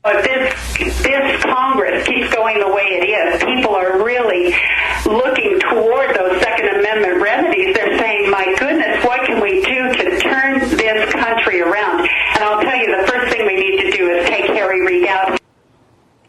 If this Congress keeps going the way it is, people are really looking toward those Second Amendment remedies. They're saying, my goodness, what can we do to turn this country around? And I'll tell you, the first thing we need to do is take Harry Reid out.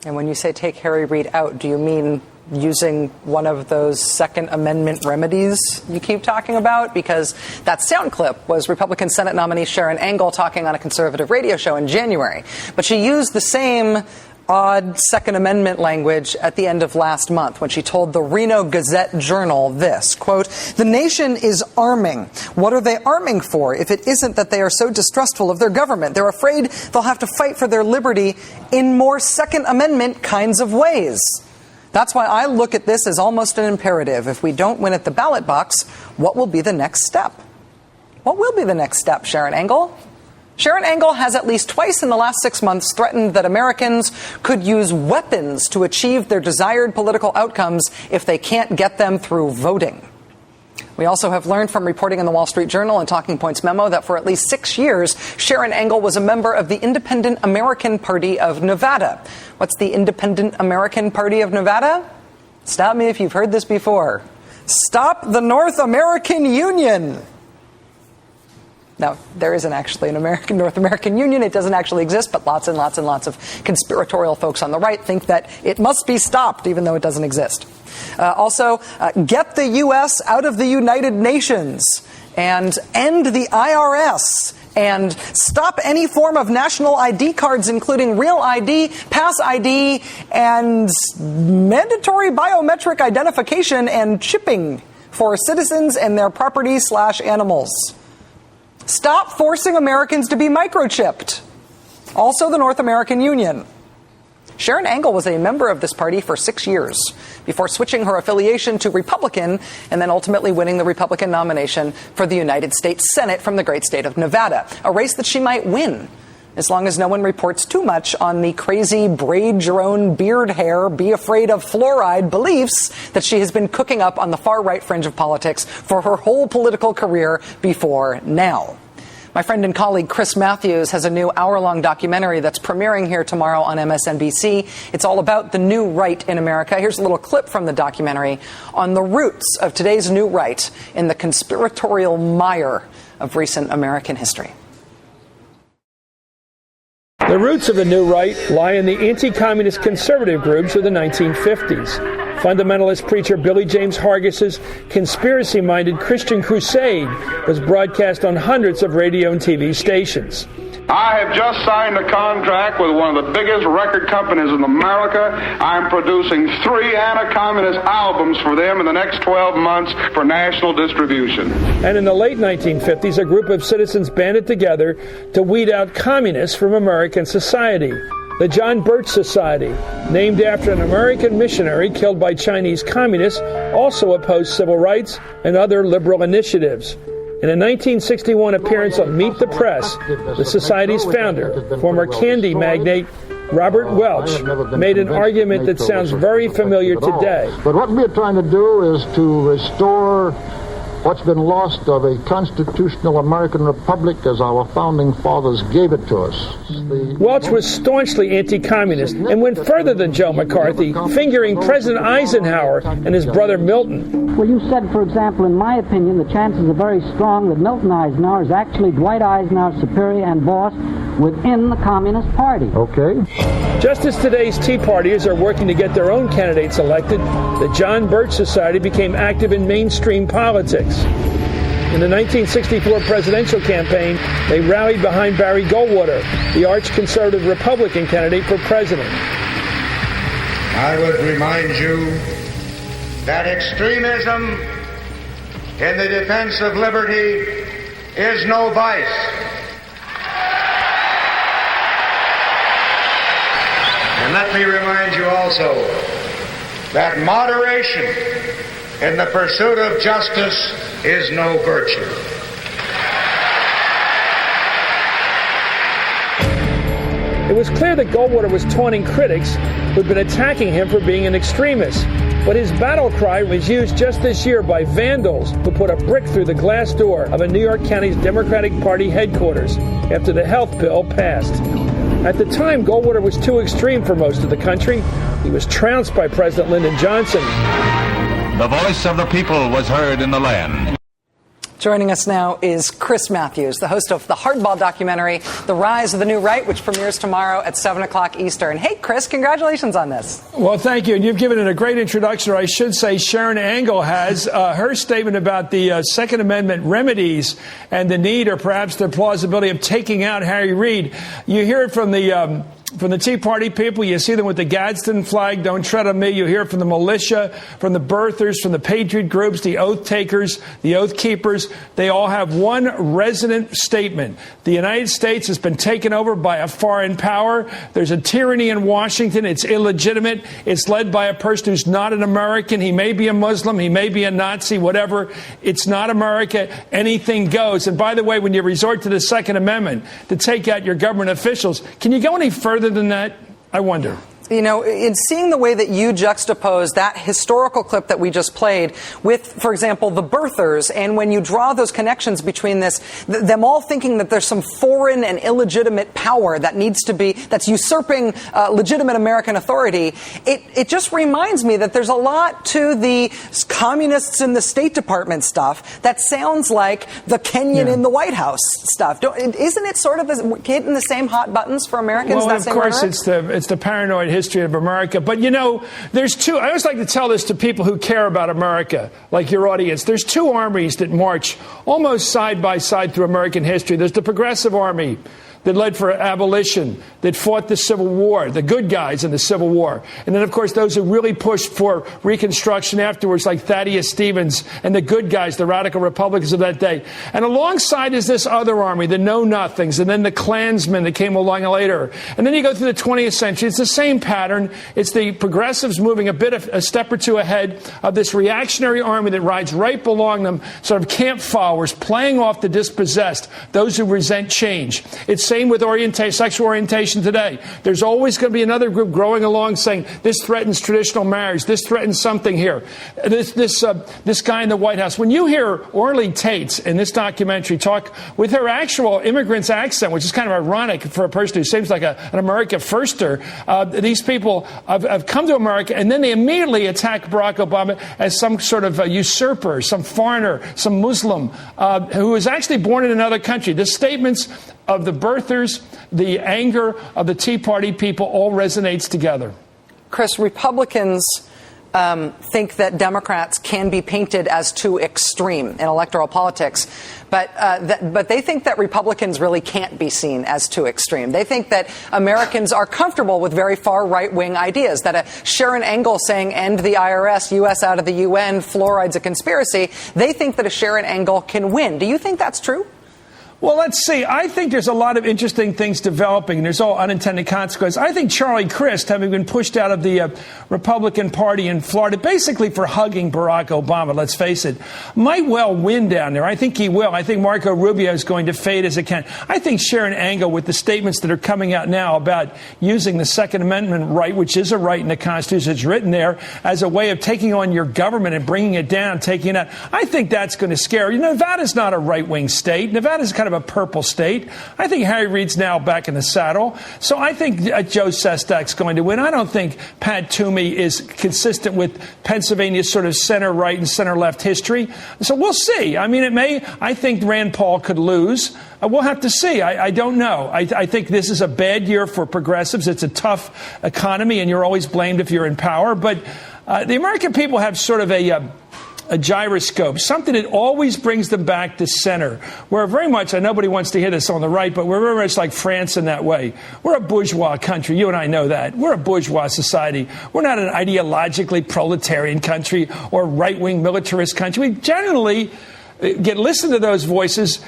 And when you say take Harry Reid out, do you mean using one of those Second Amendment remedies you keep talking about? Because that sound clip was Republican Senate nominee Sharon Angle talking on a conservative radio show in January. But she used the same odd Second Amendment language at the end of last month when she told the Reno Gazette-Journal this, quote, "The nation is arming. What are they arming for if it isn't that they are so distrustful of their government? They're afraid they'll have to fight for their liberty in more Second Amendment kinds of ways." That's why I look at this as almost an imperative. If we don't win at the ballot box, what will be the next step? What will be the next step, Sharon Angle? Sharon Angle has at least twice in the last 6 months threatened that Americans could use weapons to achieve their desired political outcomes if they can't get them through voting. We also have learned from reporting in the Wall Street Journal and Talking Points memo that for at least 6 years, Sharon Angle was a member of the Independent American Party of Nevada. What's the Independent American Party of Nevada? Stop me if you've heard this before. Stop the North American Union. Now, there isn't actually an North American Union. It doesn't actually exist, but lots and lots and lots of conspiratorial folks on the right think that it must be stopped, even though it doesn't exist. Also, get the U.S. out of the United Nations and end the IRS and stop any form of national ID cards, including Real ID, Pass ID, and mandatory biometric identification and chipping for citizens and their property/animals. Stop forcing Americans to be microchipped. Also, the North American Union. Sharon Angle was a member of this party for 6 years before switching her affiliation to Republican and then ultimately winning the Republican nomination for the United States Senate from the great state of Nevada, a race that she might win as long as no one reports too much on the crazy braid your own beard hair, be afraid of fluoride beliefs that she has been cooking up on the far right fringe of politics for her whole political career before now. My friend and colleague Chris Matthews has a new hour-long documentary that's premiering here tomorrow on MSNBC. It's all about the new right in America. Here's a little clip from the documentary on the roots of today's new right in the conspiratorial mire of recent American history. The roots of the new right lie in the anti-communist conservative groups of the 1950s. Fundamentalist preacher Billy James Hargis's conspiracy-minded Christian crusade was broadcast on hundreds of radio and TV stations. I have just signed a contract with one of the biggest record companies in America. I'm producing 3 anti-communist albums for them in the next 12 months for national distribution. And in the late 1950s, a group of citizens banded together to weed out communists from American society. The John Birch Society, named after an American missionary killed by Chinese communists, also opposed civil rights and other liberal initiatives. In a 1961 appearance on Meet the Press, the Society's founder, former candy magnate Robert Welch, made an argument that sounds very familiar today. But what we're trying to do is to restore what's been lost of a constitutional American republic as our founding fathers gave it to us. Welch was staunchly anti-communist and went further than Joe McCarthy, fingering President Eisenhower and his brother Milton. Well, you said, for example, in my opinion, the chances are very strong that Milton Eisenhower is actually Dwight Eisenhower's superior and boss within the Communist Party. Okay. Just as today's Tea Partiers are working to get their own candidates elected, the John Birch Society became active in mainstream politics. In the 1964 presidential campaign, they rallied behind Barry Goldwater, the arch-conservative Republican candidate for president. I would remind you that extremism in the defense of liberty is no vice. And let me remind you also that moderation in the pursuit of justice is no virtue. It was clear that Goldwater was taunting critics who had been attacking him for being an extremist. But his battle cry was used just this year by vandals who put a brick through the glass door of a New York County's Democratic Party headquarters after the health bill passed. At the time, Goldwater was too extreme for most of the country. He was trounced by President Lyndon Johnson. The voice of the people was heard in the land. Joining us now is Chris Matthews, the host of the Hardball documentary, The Rise of the New Right, which premieres tomorrow at 7 o'clock Eastern. Hey, Chris, congratulations on this. Well, thank you. And you've given it a great introduction, or I should say Sharon Angle has. Her statement about the Second Amendment remedies and the need or perhaps the plausibility of taking out Harry Reid. You hear it from the Tea Party people. You see them with the Gadsden flag, don't tread on me. You hear it from the militia, from the birthers, from the patriot groups, the oath takers, the oath keepers. They all have one resonant statement. The United States has been taken over by a foreign power. There's a tyranny in Washington. It's illegitimate. It's led by a person who's not an American. He may be a Muslim. He may be a Nazi, whatever. It's not America. Anything goes. And by the way, when you resort to the Second Amendment to take out your government officials, can you go any further than that? I wonder. You know, in seeing the way that you juxtapose that historical clip that we just played with, for example, the birthers, and when you draw those connections between this, them all thinking that there's some foreign and illegitimate power that needs to be, that's usurping legitimate American authority, it just reminds me that there's a lot to the communists in the State Department stuff that sounds like the Kenyan in the White House stuff. Isn't it sort of hitting the same hot buttons for Americans? Well, of course, it's the paranoid history of America. But, you know, there's two. I always like to tell this to people who care about America, like your audience. There's two armies that march almost side by side through American history. There's the Progressive Army that led for abolition, that fought the Civil War, the good guys in the Civil War. And then, of course, those who really pushed for Reconstruction afterwards, like Thaddeus Stevens and the good guys, the radical Republicans of that day. And alongside is this other army, the Know-Nothings, and then the Klansmen that came along later. And then you go through the 20th century. It's the same pattern. It's the progressives moving a step or two ahead of this reactionary army that rides right below them, sort of camp followers, playing off the dispossessed, those who resent change. It's same with sexual orientation today. There's always going to be another group growing along saying this threatens traditional marriage. This threatens something here. This guy in the White House. When you hear Orly Tates in this documentary talk with her actual immigrant's accent, which is kind of ironic for a person who seems like an America firster, these people have come to America and then they immediately attack Barack Obama as some sort of usurper, some foreigner, some Muslim who was actually born in another country. The statements of the birthers, the anger of the Tea Party people all resonates together. Chris, Republicans think that Democrats can be painted as too extreme in electoral politics, but they think that Republicans really can't be seen as too extreme. They think that Americans are comfortable with very far right-wing ideas, that a Sharon Angle saying end the IRS, U.S. out of the UN, fluoride's a conspiracy. They think that a Sharon Angle can win. Do you think that's true? Well, let's see. I think there's a lot of interesting things developing. There's all unintended consequences. I think Charlie Crist, having been pushed out of the Republican Party in Florida, basically for hugging Barack Obama, let's face it, might well win down there. I think he will. I think Marco Rubio is going to fade as it can. I think Sharon Angle, with the statements that are coming out now about using the Second Amendment right, which is a right in the Constitution, it's written there, as a way of taking on your government and bringing it down, taking it out, I think that's going to scare you. Nevada's not a right-wing state. Nevada's kind of a purple state. I think Harry Reid's now back in the saddle. So I think Joe Sestak's going to win. I don't think Pat Toomey is consistent with Pennsylvania's sort of center-right and center-left history. So we'll see. I mean, I think Rand Paul could lose. We'll have to see. I don't know. I think this is a bad year for progressives. It's a tough economy, and you're always blamed if you're in power. But the American people have sort of a gyroscope, something that always brings them back to center. We're very much, and nobody wants to hear this on the right, but we're very much like France in that way. We're a bourgeois country. You and I know that. We're a bourgeois society. We're not an ideologically proletarian country or right-wing militarist country. We generally listen to those voices